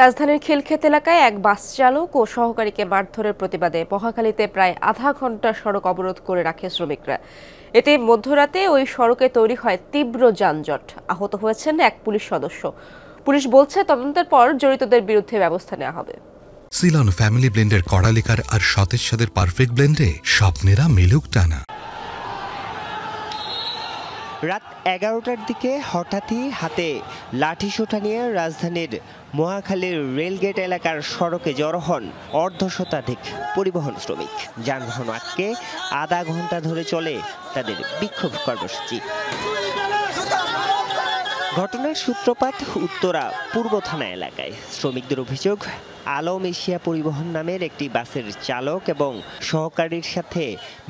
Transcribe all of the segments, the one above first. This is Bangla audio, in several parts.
রাজধানীর খিলক্ষেত এলাকায় এক বাস চালক ও সহকারীকে মারধরের প্রতিবাদে মহাখালীতে প্রায় আধা ঘন্টা সড়ক অবরোধ করে রাখে শ্রমিকরা। এতে মধ্যরাতে ওই সড়কে তৈরি হয় তীব্র যানজট। আহত হয়েছেন এক পুলিশ সদস্য। পুলিশ বলছে তদন্তের পর জড়িতদের বিরুদ্ধে ব্যবস্থা নেওয়া হবে। সিলন ফ্যামিলি ব্লেন্ডের কড়ালিকার আর সতেজ সাদের পারফেক্ট ব্লেন্ডে স্বপ্নেরা মিলুক টানা। রাত 11টার দিকে হঠাৎই হাতে লাঠিসোঁটা নিয়ে রাজধানীর মহাখালীর রেলগেট এলাকার সড়কে জড়ো হন অর্ধশতাধিক পরিবহন শ্রমিক। যানবাহন আটকে আধা ঘন্টা ধরে চলে তাদের বিক্ষোভ কর্মসূচি। ঘটনার সূত্রপাত উত্তরা পূর্ব থানা এলাকায়। শ্রমিকদের অভিযোগ, আলম এশিয়া পরিবহন নামের একটি বাসের চালক এবং সহকারীর সাথে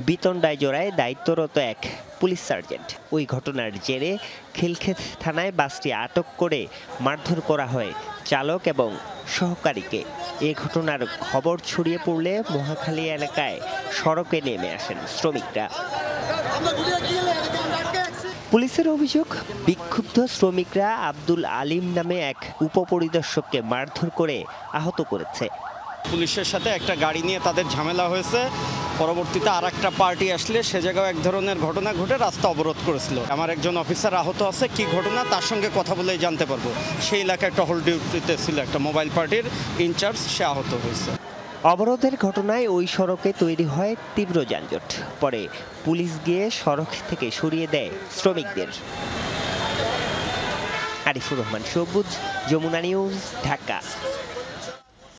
বিতণ্ডায় জড়ায় দায়িত্বরত এক পুলিশ সার্জেন্ট। ওই ঘটনার জেরে খিলক্ষেত থানায় বাসটি আটক করে মারধর করা হয় চালক এবং সহকারীকে। এ ঘটনার খবর ছড়িয়ে পড়লে মহাখালী এলাকায় সড়কে নেমে আসেন শ্রমিকরা। পুলিশের অভিযোগ, বিক্ষুব্ধ শ্রমিকরা আব্দুল আলিম নামে এক উপপরিদর্শককে মারধর করে আহত করেছে। পুলিশের সাথে একটা গাড়ি নিয়ে তাদের ঝামেলা হয়েছে। পরবর্তীতে আর একটা পার্টি আসলে সে জায়গায় এক ধরনের ঘটনা ঘটে রাস্তা অবরোধ করেছিল। আমার একজন অফিসার আহত আছে, কি ঘটনা তার সঙ্গে কথা বলেই জানতে পারবো। সেই এলাকায় টহল ডিউটিতে ছিল একটা মোবাইল পার্টির ইনচার্জ, সে আহত হয়েছে। অবরোধের ঘটনায় ওই সড়কে তৈরি হয় তীব্র যানজট। পরে পুলিশ গিয়ে সড়ক থেকে সরিয়ে দেয় শ্রমিকদের। আরিফুর রহমান সবুজ, যমুনা নিউজ, ঢাকা।